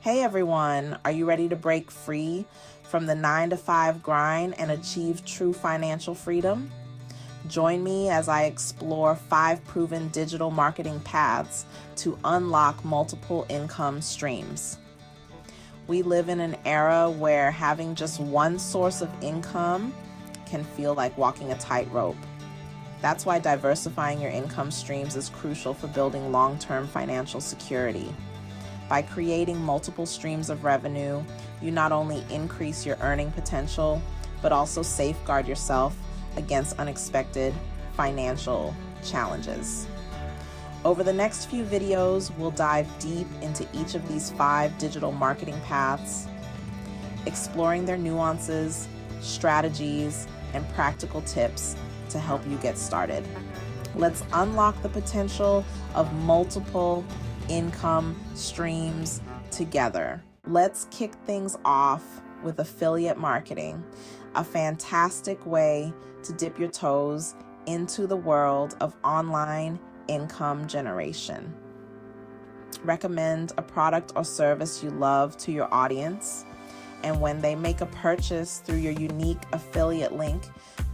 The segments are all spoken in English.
Hey everyone, are you ready to break free from the 9-to-5 grind and achieve true financial freedom? Join me as I explore 5 proven digital marketing paths to unlock multiple income streams. We live in an era where having just one source of income can feel like walking a tightrope. That's why diversifying your income streams is crucial for building long-term financial security. By creating multiple streams of revenue, you not only increase your earning potential, but also safeguard yourself against unexpected financial challenges. Over the next few videos, we'll dive deep into each of these 5 digital marketing paths, exploring their nuances, strategies, and practical tips to help you get started. Let's unlock the potential of multiple income streams together. Let's kick things off with affiliate marketing, a fantastic way to dip your toes into the world of online income generation. Recommend a product or service you love to your audience, and when they make a purchase through your unique affiliate link,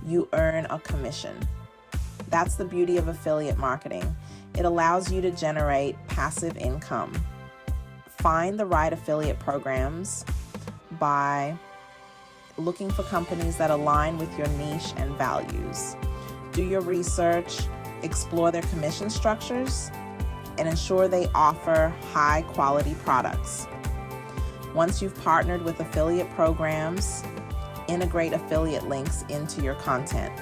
you earn a commission. That's the beauty of affiliate marketing. It allows you to generate passive income. Find the right affiliate programs by looking for companies that align with your niche and values. Do your research, explore their commission structures, and ensure they offer high-quality products. Once you've partnered with affiliate programs, integrate affiliate links into your content.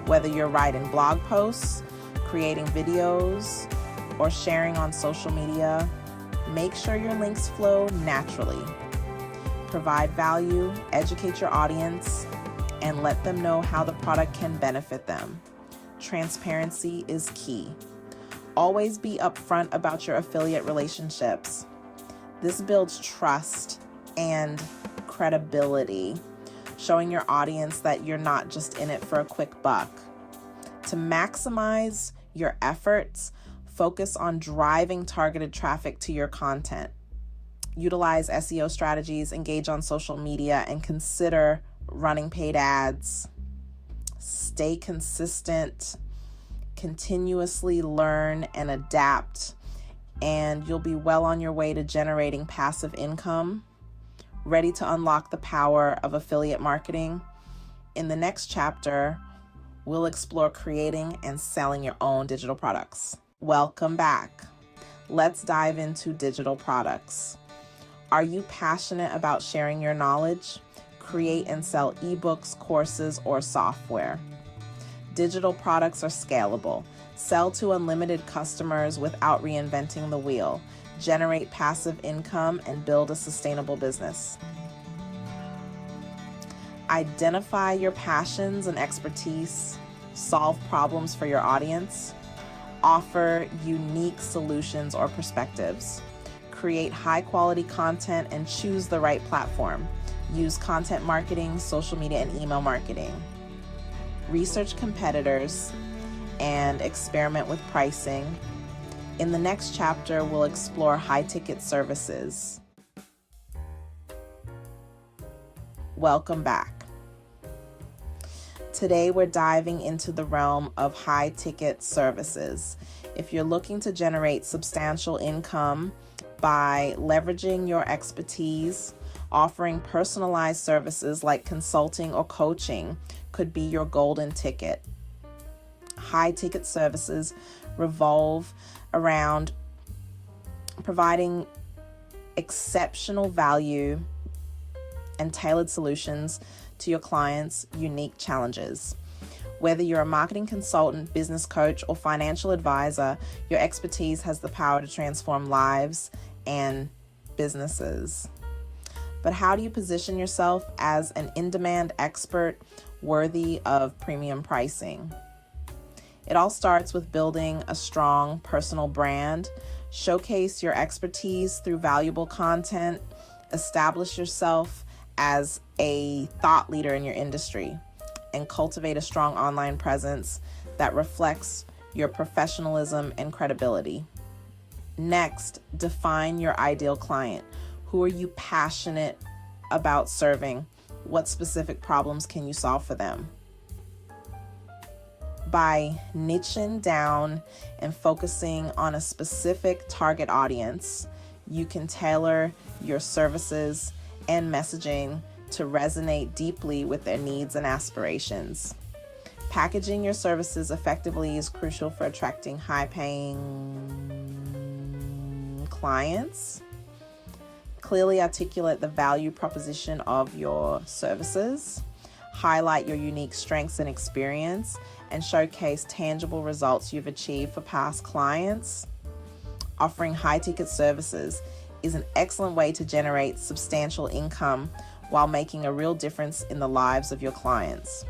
Whether you're writing blog posts, creating videos, or sharing on social media, make sure your links flow naturally. Provide value, educate your audience, and let them know how the product can benefit them. Transparency is key. Always be upfront about your affiliate relationships. This builds trust and credibility, showing your audience that you're not just in it for a quick buck. To maximize your efforts, focus on driving targeted traffic to your content. Utilize SEO strategies, engage on social media, and consider running paid ads. Stay consistent, continuously learn and adapt, and you'll be well on your way to generating passive income. Ready to unlock the power of affiliate marketing? In the next chapter, we'll explore creating and selling your own digital products. Welcome back. Let's dive into digital products. Are you passionate about sharing your knowledge? Create and sell ebooks, courses, or software. Digital products are scalable. Sell to unlimited customers without reinventing the wheel. Generate passive income and build a sustainable business. Identify your passions and expertise. Solve problems for your audience. Offer unique solutions or perspectives. Create high-quality content and choose the right platform. Use content marketing, social media, and email marketing. Research competitors and experiment with pricing. In the next chapter, we'll explore high-ticket services. Welcome back. Today, we're diving into the realm of high-ticket services. If you're looking to generate substantial income by leveraging your expertise, offering personalized services like consulting or coaching could be your golden ticket. High-ticket services revolve around providing exceptional value and tailored solutions to your clients' unique challenges. Whether you're a marketing consultant, business coach, or financial advisor, your expertise has the power to transform lives and businesses. But how do you position yourself as an in-demand expert worthy of premium pricing? It all starts with building a strong personal brand. Showcase your expertise through valuable content. Establish yourself as a thought leader in your industry, and cultivate a strong online presence that reflects your professionalism and credibility. Next, define your ideal client. Who are you passionate about serving? What specific problems can you solve for them? By niching down and focusing on a specific target audience, you can tailor your services and messaging to resonate deeply with their needs and aspirations. Packaging your services effectively is crucial for attracting high-paying clients. Clearly articulate the value proposition of your services. Highlight your unique strengths and experience, and showcase tangible results you've achieved for past clients. Offering high-ticket services is an excellent way to generate substantial income while making a real difference in the lives of your clients.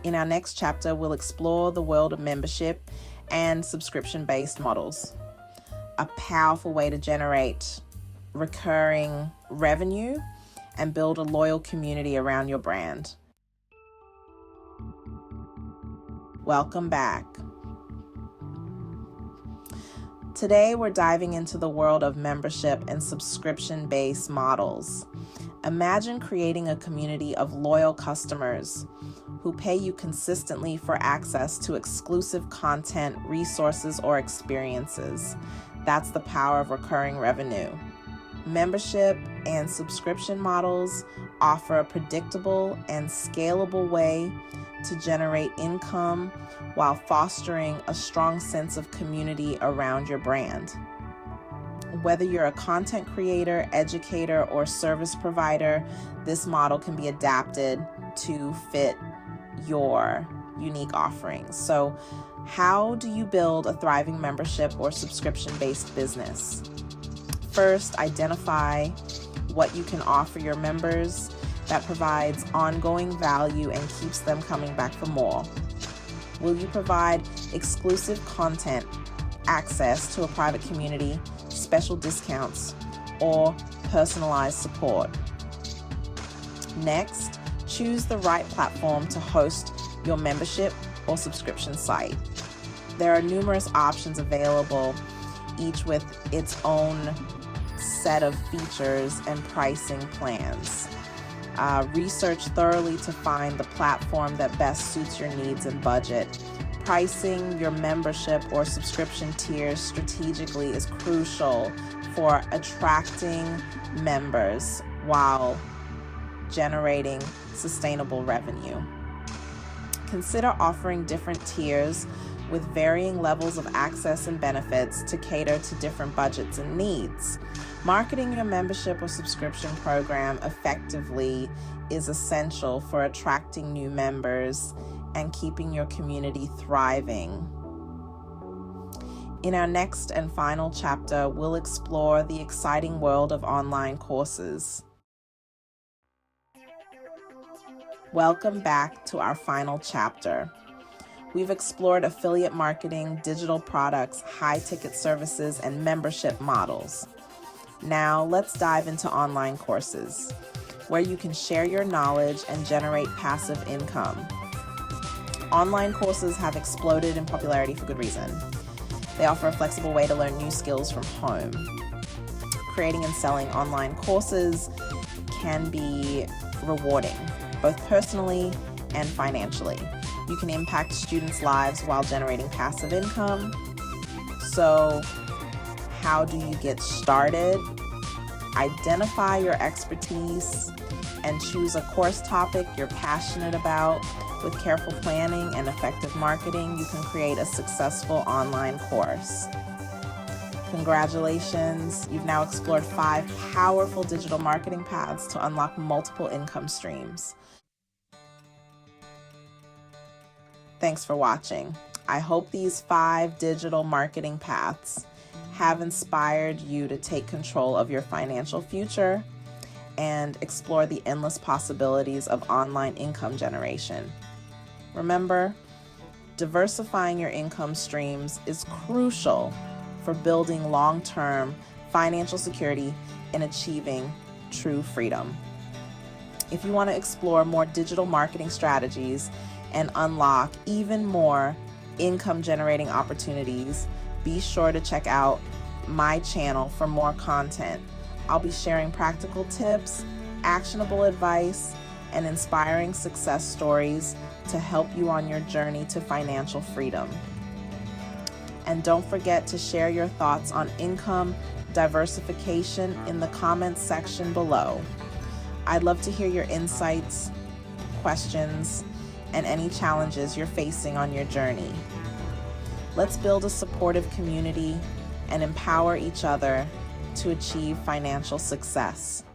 In our next chapter, we'll explore the world of membership and subscription-based models, a powerful way to generate recurring revenue and build a loyal community around your brand. Welcome back. Today, we're diving into the world of membership and subscription-based models. Imagine creating a community of loyal customers who pay you consistently for access to exclusive content, resources, or experiences. That's the power of recurring revenue. Membership and subscription models offer a predictable and scalable way to generate income while fostering a strong sense of community around your brand. Whether you're a content creator, educator, or service provider, this model can be adapted to fit your unique offerings. So, how do you build a thriving membership or subscription-based business? First, identify what you can offer your members that provides ongoing value and keeps them coming back for more. Will you provide exclusive content, access to a private community, special discounts, or personalized support? Next, choose the right platform to host your membership or subscription site. There are numerous options available, each with its own set of features and pricing plans. Research thoroughly to find the platform that best suits your needs and budget. Pricing your membership or subscription tiers strategically is crucial for attracting members while generating sustainable revenue. Consider offering different tiers with varying levels of access and benefits to cater to different budgets and needs. Marketing your membership or subscription program effectively is essential for attracting new members and keeping your community thriving. In our next and final chapter, we'll explore the exciting world of online courses. Welcome back to our final chapter. We've explored affiliate marketing, digital products, high-ticket services, and membership models. Now, let's dive into online courses, where you can share your knowledge and generate passive income. Online courses have exploded in popularity for good reason. They offer a flexible way to learn new skills from home. Creating and selling online courses can be rewarding, both personally and financially. You can impact students' lives while generating passive income. So, how do you get started? Identify your expertise and choose a course topic you're passionate about. With careful planning and effective marketing, you can create a successful online course. Congratulations, you've now explored 5 powerful digital marketing paths to unlock multiple income streams. Thanks for watching. I hope these 5 digital marketing paths have inspired you to take control of your financial future and explore the endless possibilities of online income generation. Remember, diversifying your income streams is crucial for building long-term financial security and achieving true freedom. If you want to explore more digital marketing strategies and unlock even more income-generating opportunities, be sure to check out my channel for more content. I'll be sharing practical tips, actionable advice, and inspiring success stories to help you on your journey to financial freedom. And don't forget to share your thoughts on income diversification in the comments section below. I'd love to hear your insights, questions, and any challenges you're facing on your journey. Let's build a supportive community and empower each other to achieve financial success.